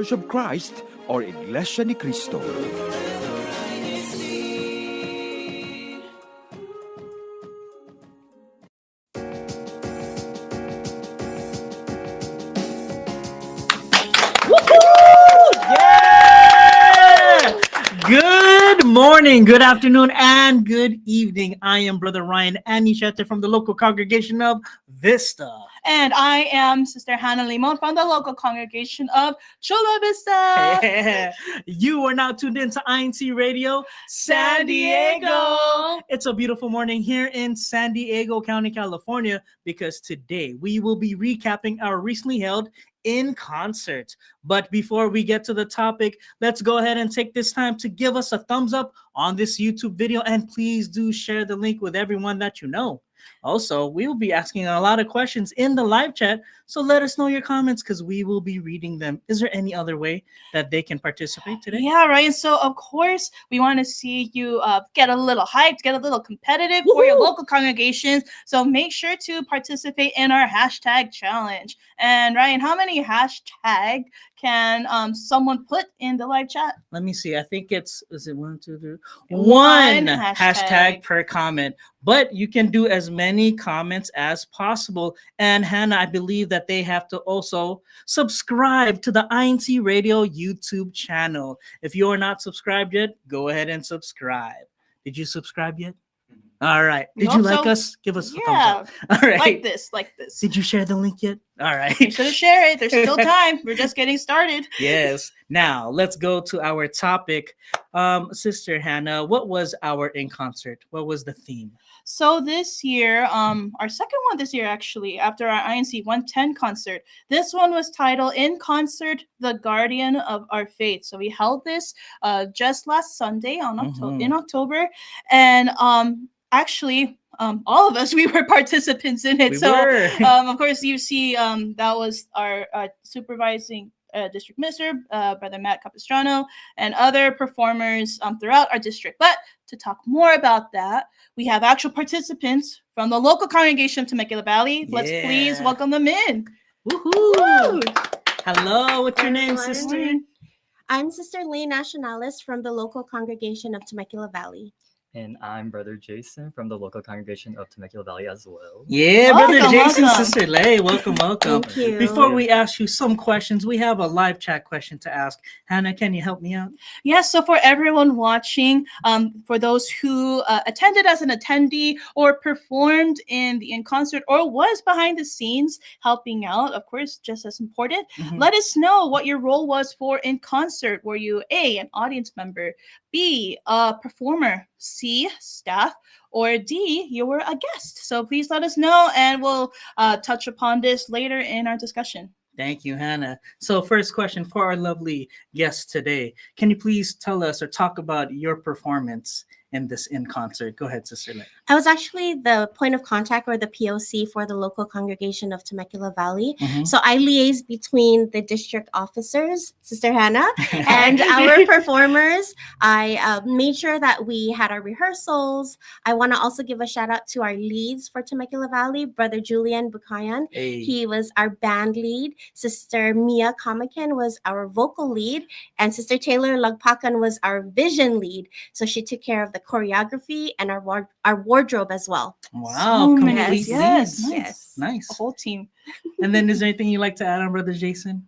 Church of Christ or Iglesia ni Cristo. Good morning, good afternoon, and good evening. I am Brother Ryan Anichete from the local congregation of Vista. And I am Sister Hannah Limon from the local congregation of Chula Vista. You are now tuned into INCRadio San Diego. It's a beautiful morning here in San Diego County, California, because today we will be recapping our recently held INConcert. But before we get to the topic, let's go ahead and take this time to give us a thumbs up on this YouTube video, and please do share the link with everyone that you know. Also, we will be asking a lot of questions in the live chat, so let us know your comments because we will be reading them. Is there any other way that they can participate today? Yeah, right. So, of course, we want to see you get a little hyped, get a little competitive for your local congregations. So, make sure to participate in our hashtag challenge. And, Ryan, how many hashtag can someone put in the live chat? Let me see. I think is it 1, 2, 3? One Hashtag per comment. But you can do as many comments as possible. And Hannah, I believe that they have to also subscribe to the INCRadio YouTube channel. If you are not subscribed yet, go ahead and subscribe. Did you subscribe yet? All right. Did you like us? Give us a thumbs up. All right. Like this. Did you share the link yet? All right. Make sure to share it. There's still time. We're just getting started. Yes. Now let's go to our topic. Sister Hannah, what was our INConcert? What was the theme? So this year, our second one this year actually, after our INC 110 concert, this one was titled INConcert, the Guardian of Our Faith. So we held this just last Sunday in October, and actually, all of us, we were participants in it. Of course, you see, that was our supervising district minister, Brother Matt Capistrano, and other performers throughout our district. But to talk more about that, we have actual participants from the local congregation of Temecula Valley. Let's please welcome them in. Woohoo! Hello, what's your name, sister? I'm Sister Lee Nationalis from the local congregation of Temecula Valley. And I'm Brother Jason from the local congregation of Temecula Valley as well. Yeah, Brother Jason, Sister Lay, welcome. Thank you. Before we ask you some questions, we have a live chat question to ask. Hannah, can you help me out? Yes, so for everyone watching, for those who attended as an attendee or performed in the INConcert or was behind the scenes helping out, of course, just as important, let us know what your role was for INConcert. Were you A, an audience member, B, a performer, C, staff, or D, you were a guest? So please let us know, and we'll touch upon this later in our discussion. Thank you, Hannah. So first question for our lovely guest today. Can you please tell us or talk about your performance in this INConcert? Go ahead, Sister Lay. I was actually the point of contact or the POC for the local congregation of Temecula Valley. So I liaise between the district officers, Sister Hannah, and our performers. I made sure that we had our rehearsals. I want to also give a shout out to our leads for Temecula Valley, Brother Julian Bukayan. Hey. He was our band lead. Sister Mia Kamakin was our vocal lead. And Sister Taylor Lagpakan was our vision lead. So she took care of the choreography and our wardrobe as well. Wow, So complete many. leads. Yes. Nice. A whole team. And then is there anything you'd like to add on, Brother Jason?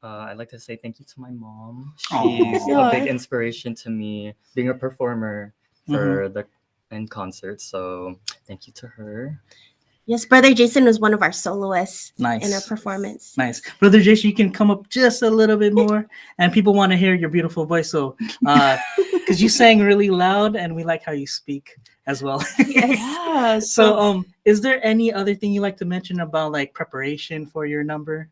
I'd like to say thank you to my mom. Aw. She's a big inspiration to me being a performer for the INConcert. So thank you to her. Yes, Brother Jason was one of our soloists in our Nice. performance. Nice. Brother Jason, you can come up just a little bit more, and people want to hear your beautiful voice. So, because you sang really loud, and we like how you speak as well. Yes. Yeah. So, is there any other thing you like to mention about like preparation for your number?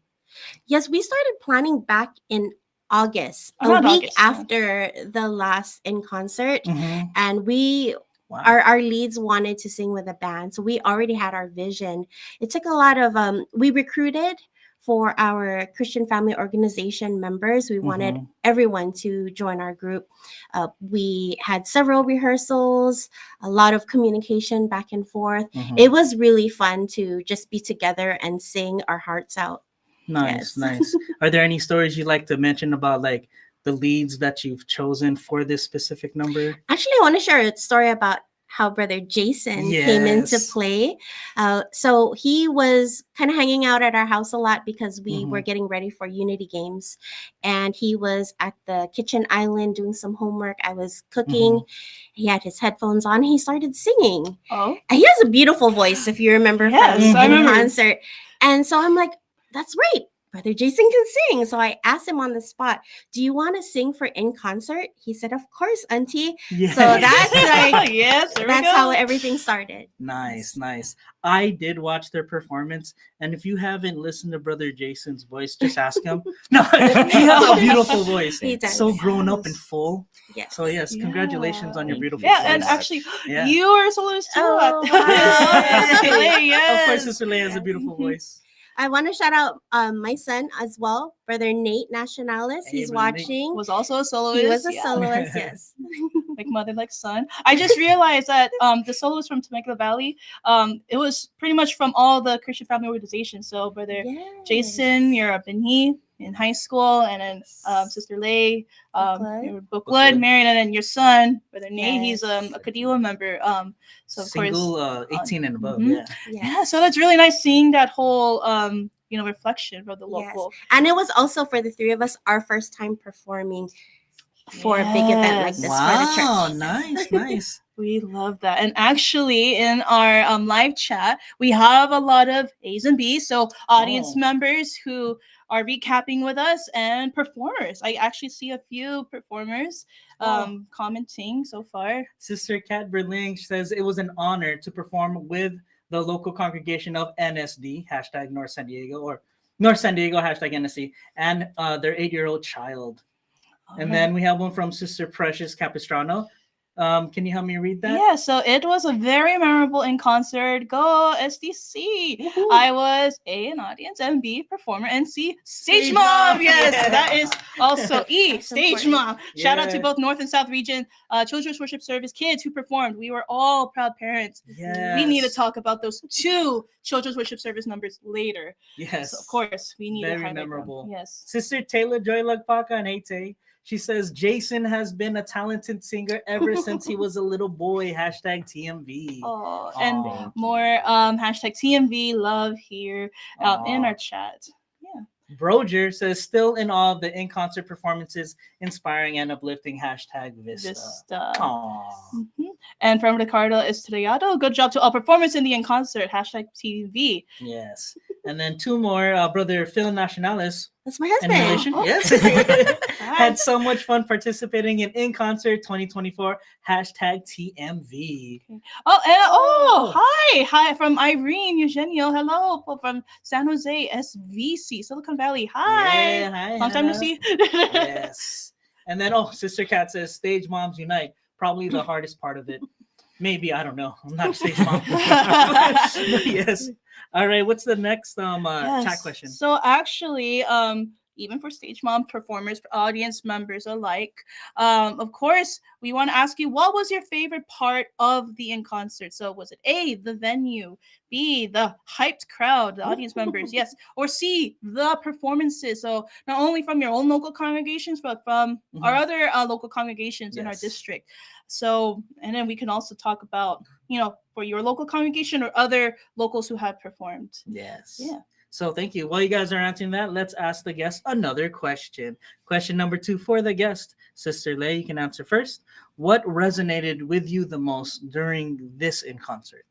Yes, we started planning back in August, Around a week August, yeah. after the last INConcert, and we Wow. our leads wanted to sing with a band, so we already had our vision. It took a lot of we recruited for our Christian Family Organization members. We wanted everyone to join our group. We had several rehearsals, a lot of communication back and forth. It was really fun to just be together and sing our hearts out. Nice, Yes. nice. Are there any stories you'd like to mention about like the leads that you've chosen for this specific number? Actually, I want to share a story about how Brother Jason came into Yes. play. So he was kind of hanging out at our house a lot because we were getting ready for Unity Games. And he was at the kitchen island doing some homework. I was cooking. He had his headphones on. He started singing. Oh, And he has a beautiful voice, if you remember Yes, from I remember. INConcert. And so I'm like, that's right. Brother Jason can sing. So I asked him on the spot, do you want to sing for INConcert? He said, of course, Auntie. Yes. So that's like, yes, there we that's go. how everything started. Nice, nice. I did watch their performance, and if you haven't listened to Brother Jason's voice, just ask him. No, he has a beautiful voice. He does. So grown up and full. Yes. So yes, congratulations on your Thank you. beautiful Yeah, voice. and actually, Yeah. you are a soloist too. Oh, wow. Yes. Of course, Sister Leia has a beautiful voice. I want to shout out my son as well, Brother Nate Nationalis. Hey, He's Brother Nate. watching. Was also a soloist. He was a yeah. soloist, yes. Like mother, like son. I just realized that the soloist from Temecula Valley, it was pretty much from all the Christian family organizations. So Brother Jason, you're up in high school, and then Sister Lay, Bookwood. your Bookwood, Marion, and then your son, Brother Nate. He's Yes. a Kadila member. So of Single, course, 18 and above. Mhm. Yeah. yeah. So that's really nice seeing that whole reflection of the Yes. local. And it was also for the three of us our first time performing for a big event like Yes. this Wow, for the church. nice, nice. We love that. And actually, in our live chat, we have a lot of A's and B's. So audience Oh. members who are recapping with us and performers. I actually see a few performers Oh. commenting so far. Sister Kat Berling says it was an honor to perform with the local congregation of NSD, hashtag North San Diego, or North San Diego, hashtag NSD, and their 8-year-old child. And then we have one from Sister Precious Capistrano. Can you help me read that? Yeah, so it was a very memorable in concert. Go SDC. Woohoo. I was A, an audience, and B, performer, and C, stage Stage mom. mom. Yes, Yeah. that is also E, That's stage important. mom. Shout out to Yeah. both North and South Region Children's Worship Service kids who performed. We were all proud parents. Yes. We need to talk about those 2 Children's Worship Service numbers later. Yes. So of course, we need to Very highlight memorable. them. Yes. Sister Taylor Joy Lagpaka and Ate. She says Jason has been a talented singer ever since he was a little boy. Hashtag TMV. Oh, and Aw. more hashtag TMV love here in Aw. our chat. Broger says still in awe of the in-concert performances, inspiring and uplifting. Hashtag Vista. Vista. Aww. Mhm. And from Ricardo Estrellado, good job to all performers in the in concert. Hashtag TV. Yes. And then 2 more. Brother Phil Nationalis. That's my And husband. relation. Oh. Yes. Hi. Had so much fun participating in Concert 2024. Hashtag TMV. Hi from Irene Eugenio. Hello from San Jose, SVC, Silicon Valley. Hi. Yeah, hi, Long time no Hannah. see. Yes. And then, Sister Kat says, Stage Moms Unite. Probably the hardest part of it. Maybe, I don't know. I'm not a stage mom. Yes. All right. What's the next chat question? So actually, even for stage mom performers, audience members alike, of course, we want to ask you, what was your favorite part of the in concert? So was it A, the venue, B, the hyped crowd, the audience members, yes, or C, the performances? So not only from your own local congregations, but from our other local congregations in our Yes. district. So, and then we can also talk about, for your local congregation or other locals who have performed. Yes. Yeah. So thank you. While you guys are answering that, let's ask the guest another question. Question number 2 for the guest. Sister Lay, you can answer first. What resonated with you the most during this in concert?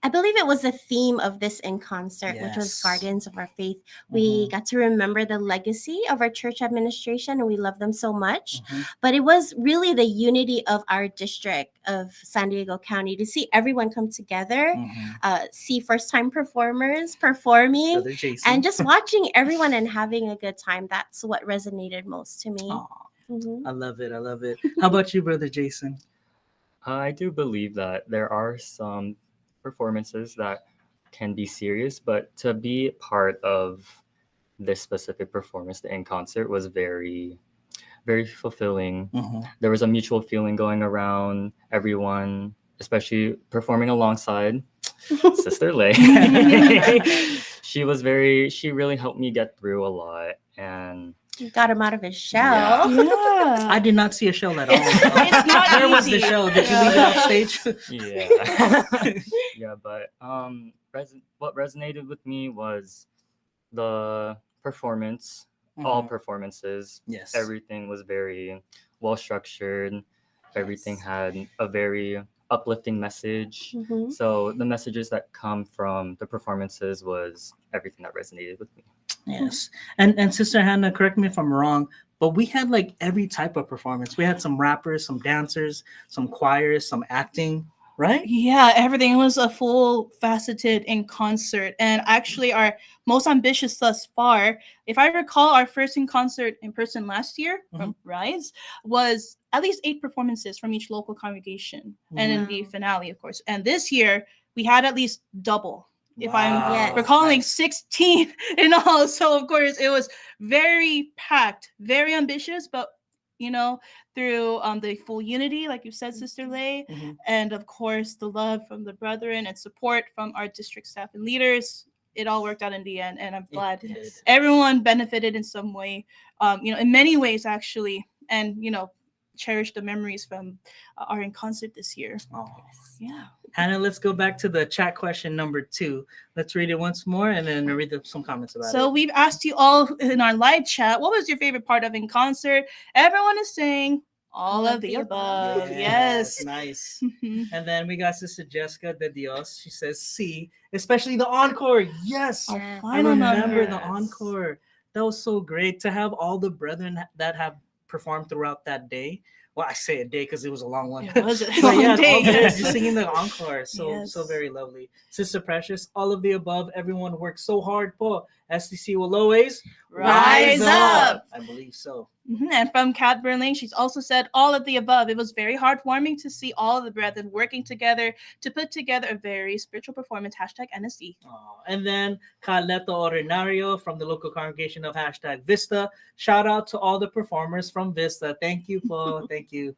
I believe it was the theme of this in concert, which was Yes. Guardians of Our Faith. We got to remember the legacy of our church administration, and we love them so much. But it was really the unity of our district of San Diego County to see everyone come together, see first-time performers performing, Brother Jason. and just watching everyone and having a good time. That's what resonated most to me. Aw, Mhm. I love it. I love it. How about you, Brother Jason? I do believe that there are some performances that can be serious, but to be part of this specific performance, the in concert, was very, very fulfilling. There was a mutual feeling going around everyone, especially performing alongside Sister Lay. She really helped me get through a lot, and You got him out of his shell. Yeah. I did not see a show at all. It's not Where was the easy. show? Did you leave it off stage? yeah. Yeah, but what resonated with me was the performance, all performances. Yes. Everything was very well structured. Everything had a very uplifting message. Mhm. So the messages that come from the performances was everything that resonated with me. Yes. And Sister Hannah, correct me if I'm wrong, but we had like every type of performance. We had some rappers, some dancers, some choirs, some acting, right? Yeah, everything was a full faceted in concert, and actually our most ambitious thus far. If I recall, our first in concert in person last year from Rise was at least 8 performances from each local congregation, and in the Wow. finale, of course. And this year we had at least double. If I'm Yes. recalling, 16 in all. So of course it was very packed, very ambitious, but through the full unity, like you said, Sister Lay, and of course the love from the brethren and support from our district staff and leaders, it all worked out in the end, and I'm glad did. everyone benefited in some way, in many ways actually, and cherish the memories from our in concert this year. Oh. Yeah. Hannah, let's go back to the chat question number 2. Let's read it once more and then read some comments about So it. we've asked you all in our live chat, what was your favorite part of in concert? Everyone is saying all of the above. Yes. Nice. And then we got Sister Jessica de Dios. She says C, especially the encore. Yes. Our Yes. I final remember number. the encore. That was so great to have all the brethren that have performed throughout that day. Well, I say a day because it was a long one. It was a But long yeah, day, all yes. just singing the encore. So Yes. very lovely. Sister Precious, all of the above. Everyone worked so hard. Po. STC will always Rise up. I believe so. And from Kat Burling, she's also said all of the above. It was very heartwarming to see all of the brethren working together to put together a very spiritual performance. #NSD. And then Carleto Ordinario from the local congregation of #Vista. Shout out to all the performers from Vista. Thank you, Po. Thank you.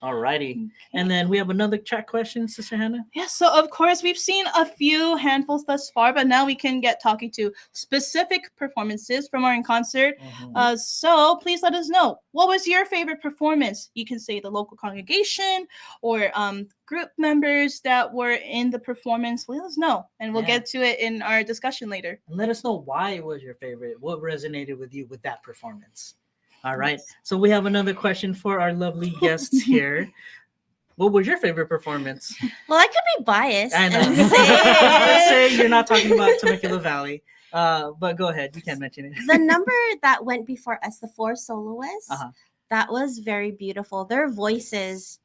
Alrighty. And then we have another chat question, Sister Hannah. Yes, so of course we've seen a few handfuls thus far, but now we can get talking to specific performances from our in concert. So please let us know, what was your favorite performance? You can say the local congregation or group members that were in the performance. Let us know, and we'll get to it in our discussion later. And let us know why it was your favorite. What resonated with you with that performance? All right. So we have another question for our lovely guests here. What was your favorite performance? Well, I could be biased. I know. and Let's say say you're not talking about Temecula Valley. But go ahead. You can mention it. the number that went before us, the 4 soloists, that was very beautiful. Their voices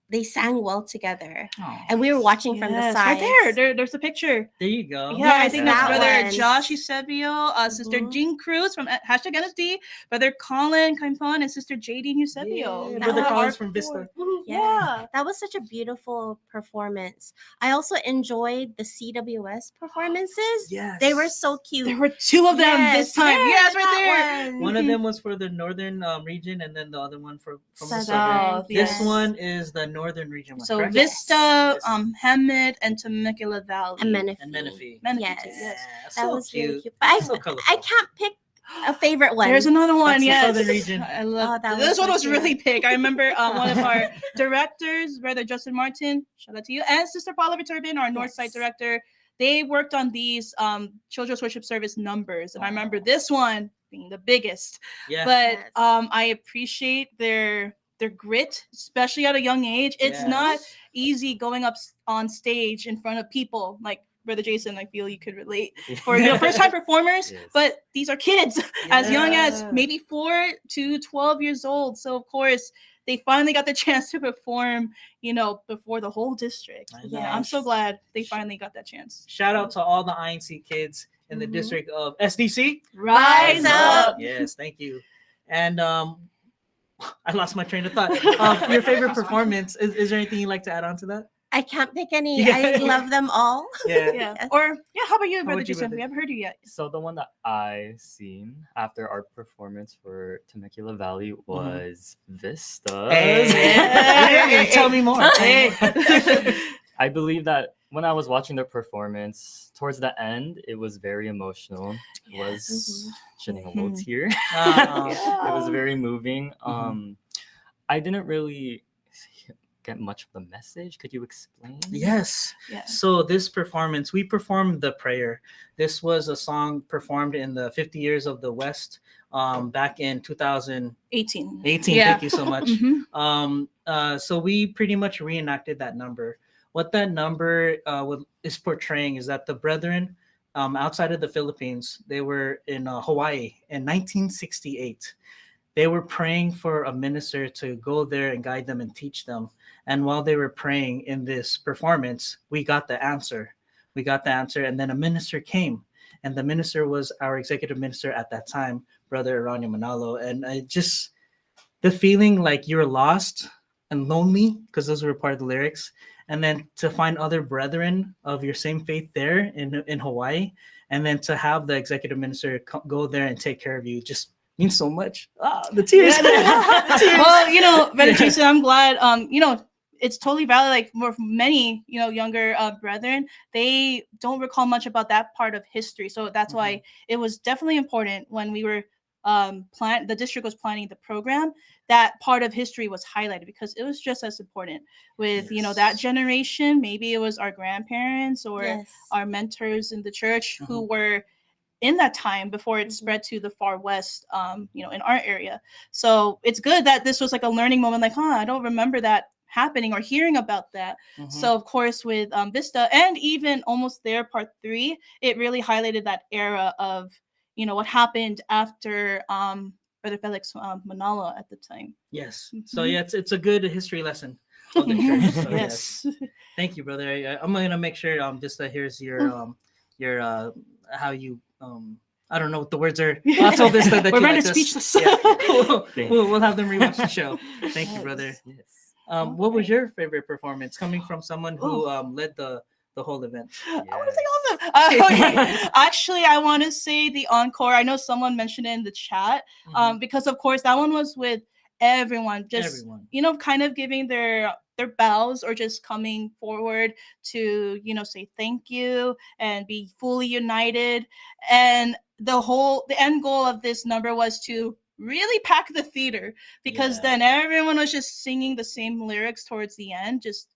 they sang well together. And we were watching from the side. Right there's a picture. There you go. Yeah, I Yes, think that's that Brother one. Josh Eusebio, Sister Jean Cruz from #NSD, Brother Colin Campon, and Sister JD Eusebio. Yeah, Brother Yeah. Colin's from Vista. Yeah. That was such a beautiful performance. I also enjoyed the CWS performances. Yes. They were so cute. There were 2 of them this time. there, Yes, right that there. one. One of them was for the northern region, and then the other one from the Southern. southern. This Yes. one is the northern region one, So correct? Vista, Yes. Hamid, and Temecula Valley. And Menifee. And Menifee. Menifee Yes. too, Yeah, That so was cute. really cute. But So I colorful. can't pick a favorite one. There's another one, That's the yes. southern region. I love that this was one so was cute. really big. I remember one of our directors, Brother Justin Martin, shout out to you, and Sister Paula Viturbin, our Northside Yes. director. They worked on these children's worship service numbers, and I remember this one being the biggest. Yeah. But Yes. I appreciate their grit, especially at a young age. It's not easy going up on stage in front of people like Brother Jason. I feel you could relate for first time performers, Yes. but these are kids as young as Yeah. maybe 4 to 12 years old. So of course they finally got the chance to perform, before the whole district. I Yeah, know. I'm so glad they finally got that chance. Shout out to all the INC kids in the district of SDC. Rise up. Yes, thank you. And I lost my train of thought. Your favorite performance, is there anything you'd like to add on to that? I can't pick any. Yeah. I love them all. Yeah. Yeah. Yes. Or how about you, Brother about you, Jason? brother? We haven't heard you yet. So the one that I seen after our performance for Temecula Valley was Vista. Hey. Hey, tell me more. Hey. I believe that when I was watching the performance, towards the end, it was very emotional. It was shedding a little tear. It was very moving. I didn't really get much of the message. Could you explain? Yes. Yeah. So this performance, we performed the prayer. This was a song performed in the 50 Years of the West, back in 2018. 18. Yeah. Thank you so much. So we pretty much reenacted that number. What that number is portraying is that the brethren outside of the Philippines, they were in Hawaii in 1968. They were praying for a minister to go there and guide them and teach them. And while they were praying in this performance, we got the answer. And then a minister came. And the minister was our executive minister at that time, Brother Aranio Manalo. And the feeling like you're lost and lonely, because those were part of the lyrics. And then to find other brethren of your same faith there in Hawaii. And then to have the executive minister go there and take care of you just means so much. The tears. Well, Brother Jason, I'm glad. It's totally valid. Like for many, younger brethren, they don't recall much about that part of history. So that's why it was definitely important when we were the district was planning the program. That part of history was highlighted because it was just as important with that generation. Maybe it was our grandparents or our mentors in the church who were in that time before it spread to the far west, in our area. So it's good that this was like a learning moment. Like, I don't remember that happening or hearing about that. So of course with Vista and even Almost There Part 3, it really highlighted that era of what happened after Brother Felix Manalo at the time. Yes. So it's a good history lesson of the church. So, yes. Thank you, brother. I'm gonna make sure Vista here's your how you I don't know what the words are. I'll tell Vista that we're you rather like speechless. We'll have them rewatch the show. Thank you, brother. Yes. What was your favorite performance coming from someone who led the whole event? I want to say all of them. Actually, I want to say the encore. I know someone mentioned it in the chat, because of course that one was with everyone. Just kind of giving their bows or just coming forward to say thank you and be fully united. And the end goal of this number was to really pack the theater, because then everyone was just singing the same lyrics towards the end, just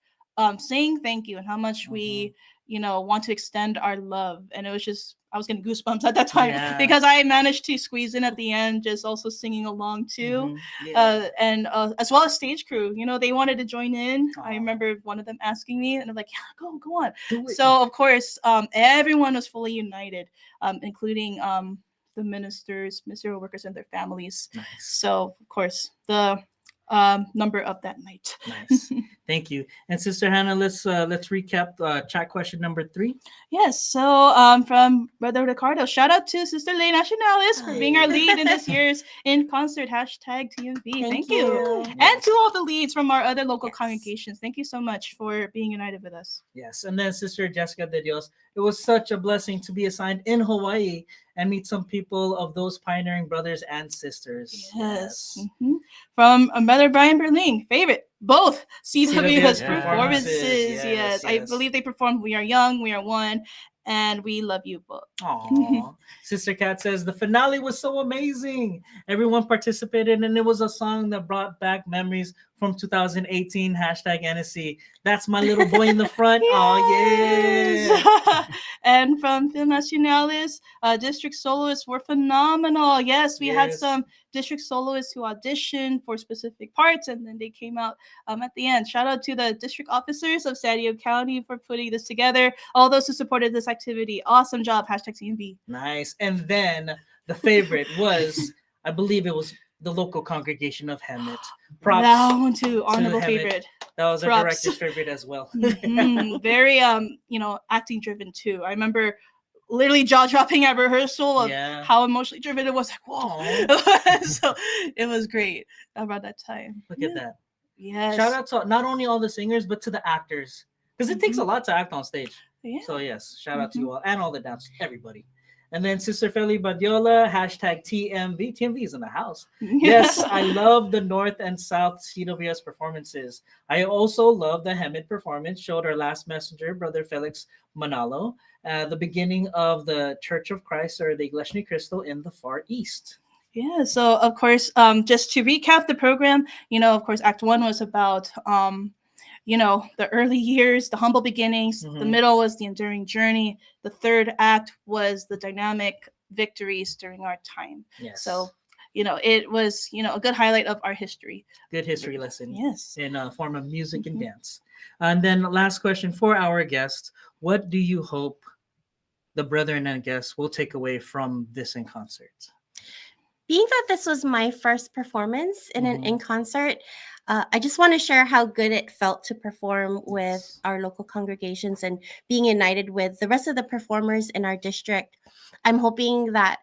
saying thank you and how much we want to extend our love. And it was just, I was getting goosebumps at that time because I managed to squeeze in at the end, just also singing along too. And as well as stage crew, they wanted to join in. I remember one of them asking me, and I'm like, yeah, go on. So of course, everyone was fully united, including the ministers, ministerial workers, and their families. Nice. So of course, the number of that night. Nice. Thank you. And Sister Hannah, let's recap chat question number 3. Yes. So from Brother Ricardo, shout out to Sister Lay Nacionalis for being our lead in this year's INConcert #TMV. Thank you. And to all the leads from our other local congregations. Thank you so much for being united with us. Yes. And then Sister Jessica de Dios, it was such a blessing to be assigned in Hawaii and meet some people of those pioneering brothers and sisters. Yes. From Brother Brian Berling, favorite, both CWS performances. Yes. I believe they performed We Are Young, We Are One, and We Love You both. Aww. Sister Kat says, the finale was so amazing. Everyone participated, and it was a song that brought back memories from 2018, #NSC. That's my little boy in the front. Yes. Oh, yeah. And from Film Nacionales, district soloists were phenomenal. Yes, we had some district soloists who auditioned for specific parts, and then they came out at the end. Shout out to the district officers of San Diego County for putting this together. All those who supported this activity. Awesome job. #CMV. Nice. And then the favorite was, I believe it was the local congregation of Hemet. Props. That one too. Honorable favorite. That was a director's favorite as well. Very, acting driven too. I remember literally jaw dropping at rehearsal of how emotionally driven it was. Like, whoa. So it was great around that time. Look at that. Yes. Shout out to not only all the singers, but to the actors. Because it takes a lot to act on stage. Yeah. So yes, shout out to you all and all the dancers, everybody. And then Sister Feli Badiola, hashtag TMV. TMV is in the house. Yes, I love the North and South CWS performances. I also love the Hemid performance, showed our last messenger, Brother Felix Manalo, the beginning of the Church of Christ or the Iglesia Ni Cristo in the Far East. Yeah, so of course, just to recap the program, of course, Act 1 was about, the early years, the humble beginnings. The Mhm. middle was the enduring journey. The third act was the dynamic victories during our time. Yes. So, it was, a good highlight of our history. Good history lesson. Yes. In a form of music and Mhm. dance. And then last question for our guest, what do you hope the brethren and guests will take away from this in concert? Being that this was my first performance in an Mhm. in concert, I just want to share how good it felt to perform with Yes. our local congregations and being united with the rest of the performers in our district. I'm hoping that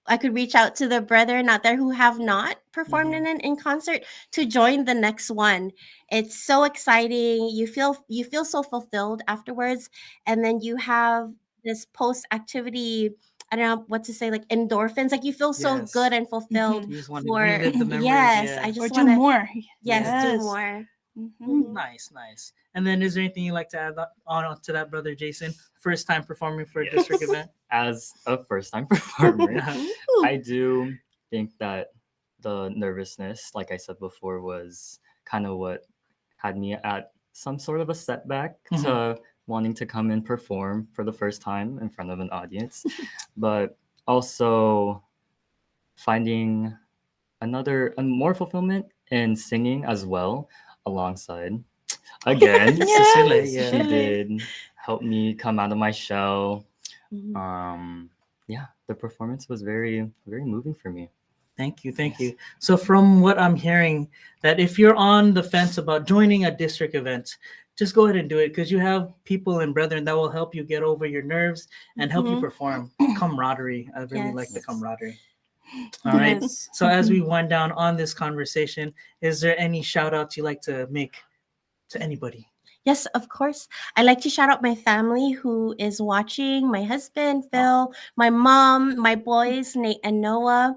I could reach out to the brethren out there who have not performed Mhm. in an in concert to join the next one. It's so exciting. You feel so fulfilled afterwards, and then you have this post activity. I don't know what to say, like endorphins. Like you feel so Yes. good and fulfilled Mhm. You just want to for relive the memories. yes. Yeah. I Or just do want to more. yes do Yes. more. Mhm. Nice, nice. And then is there anything you'd like to add on to that, Brother Jason? First time performing for a Yes. district event? As a first-time performer, Ooh. I do think that the nervousness, like I said before, was kind of what had me at some sort of a setback to wanting to come and perform for the first time in front of an audience. But also finding more fulfillment in singing as well alongside. Again, Cecilia, Yes. yeah. she did help me come out of my shell. Mhm. Yeah, the performance was very, very moving for me. Thank you, thank Yes. you. So from what I'm hearing, that if you're on the fence about joining a district event, just go ahead and do it because you have people and brethren that will help you get over your nerves and help you Mhm. perform. Camaraderie. I really like the Yes. camaraderie. All right. Yes. So as we wind down on this conversation, is there any shout outs you like to make to anybody? Yes, of course. I like to shout out my family who is watching, my husband, Phil, my mom, my boys, Nate and Noah.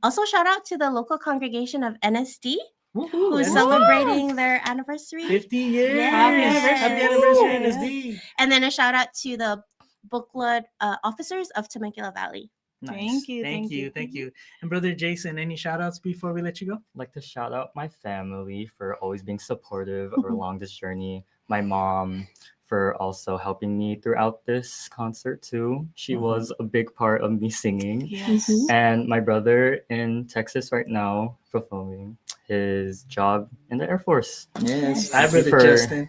Also, shout out to the local congregation of NSD Woohoo, who's NSD. celebrating their anniversary. 50 years. Happy Happy anniversary. anniversary, Woo. NSD. And then a shout out to the booklet officers of Temecula Valley. Nice. Thank you, Thank thank you. you. Thank you. And Brother Jason, any shout outs before we let you go? I'd like to shout out my family for always being supportive along this journey. My mom for also helping me throughout this concert too. She was a big part of me singing. Yes. Mhm. And my brother in Texas right now fulfilling his job in the Air Force. Yes. Yes. Hi, Thank you Brother for- Justin.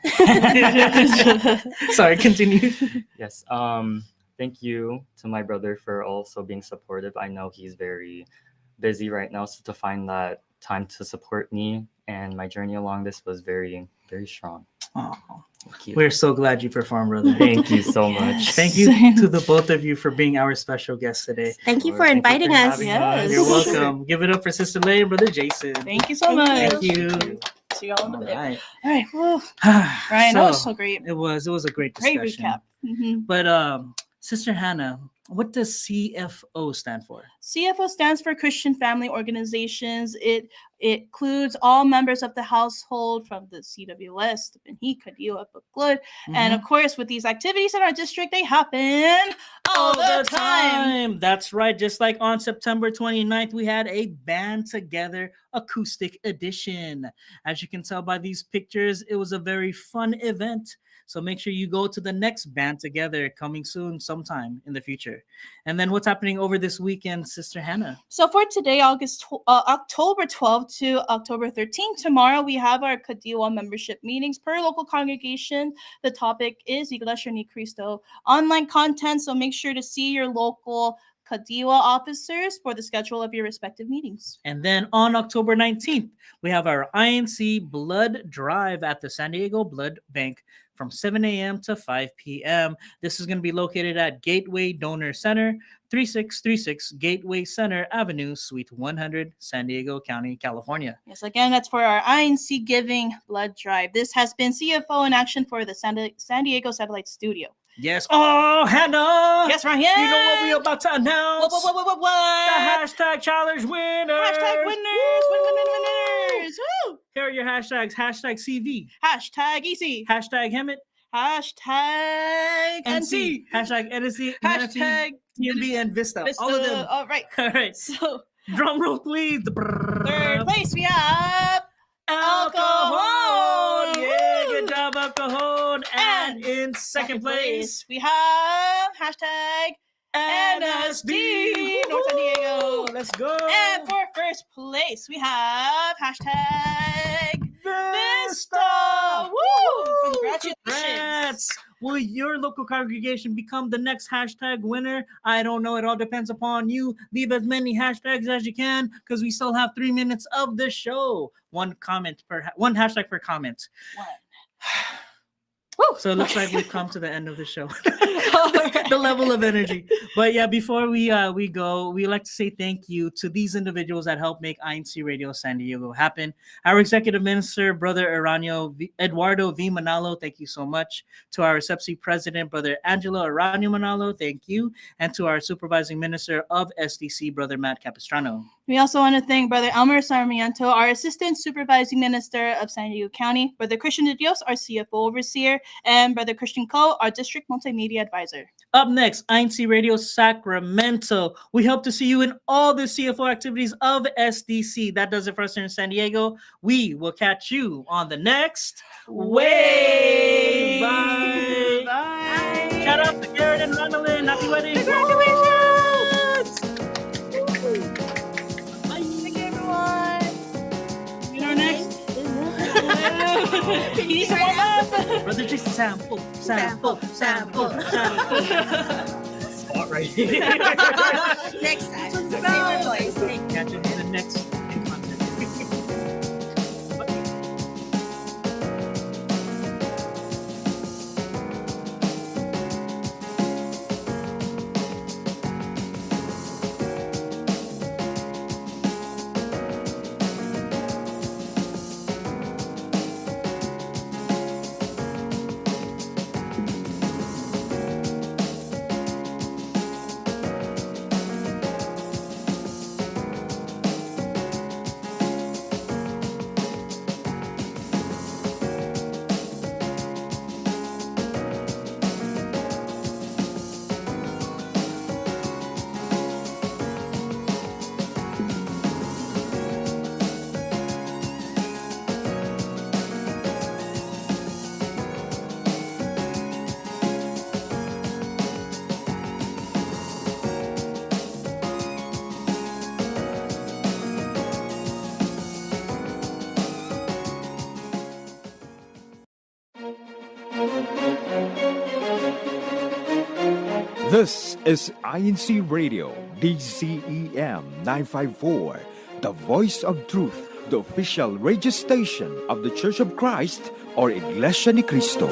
Sorry, continue. Yes. Thank you to my brother for also being supportive. I know he's very busy right now, so to find that time to support me and my journey along this was very, very strong. Oh, Thank you. we're so glad you performed, brother. Thank you so much. Yes. Thank you to the both of you for being our special guests today. Thank you Lord, for thank you inviting for us. having Yes. You're Sure. welcome. Give it up for Sister Leigh and Brother Jason. Thank you so Thank much. Thank you. See y'all in a All bit. right. All right. Well, Ryan, that was so great. It was a great Great discussion. recap. Mhm. But Sister Hannah, what does CFO stand for? CFO stands for Christian Family Organizations. It includes all members of the household from the CWS, the Benhi, Kadila, Buklud. And of course, with these activities in our district, they happen all the time. That's right. Just like on September 29th, we had a Band Together acoustic edition. As you can tell by these pictures, it was a very fun event. So make sure you go to the next Band Together coming soon sometime in the future. And then what's happening over this weekend, Sister Hannah? So for today, October 12th to October 13th, tomorrow we have our Kadiwa membership meetings per local congregation. The topic is Iglesia Ni Cristo online content. So make sure to see your local Kadiwa officers for the schedule of your respective meetings. And then on October 19th, we have our INC Blood Drive at the San Diego Blood Bank from 7 a.m. to 5 p.m. This is going to be located at Gateway Donor Center, 3636 Gateway Center Avenue, Suite 100, San Diego County, California. Yes, again, that's for our INC Giving Blood Drive. This has been CFO in action for the San Diego Satellite Studio. Yes. Oh, Hannah. Yes, Ryan. You know what we're about to announce? What? The hashtag challenge winners. Hashtag winners. Winners. Woo! Here are your hashtags. Hashtag CV. Hashtag easy. Hashtag Hemet. Hashtag NC. Hashtag NC. Hashtag TMB and Vista. Vista. All of them. All right. All right. So, Drum roll, please. third place we have Al Cajon. Cajon. Yeah, Woo! good job, Al Cajon. And in second place, we have hashtag NSD North San Diego. Let's go. And for first place, we have hashtag Vista. Woo! Congratulations. Congrats. Will your local congregation become the next hashtag winner? I don't know. It all depends upon you. Leave as many hashtags as you can because we still have 3 minutes of the show. One hashtag per comment. Woo! So it looks like we've come to the end of the show. The level of energy. But yeah, before we go, we like to say thank you to these individuals that helped make INCRadio San Diego happen. Our executive minister, Brother Eduardo V. Manalo, thank you so much. To our SEPSI president, Brother Angelo Aranio Manalo, thank you. And to our supervising minister of SDC, Brother Matt Capistrano. We also want to thank Brother Elmer Sarmiento, our Assistant Supervising Minister of San Diego County, Brother Christian De Dios, our CFO Overseer, and Brother Christian Ko, our District Multimedia Advisor. Up next, INCRadio Sacramento. We hope to see you in all the CFO activities of SDC. That does it for us here in San Diego. We will catch you on the next Wave. Bye. Bye. Shout out to Garrett and Ronaldin. Happy wedding. Congratulations. Bye. Thank you, everyone. You know next. He needs to warm up. Brother Jason, sample. Spot right here. Next time. Same voice. Catch you in the next content. This is INCRadio, DCEM 954, the voice of truth, the official radio station of the Church of Christ or Iglesia ni Cristo.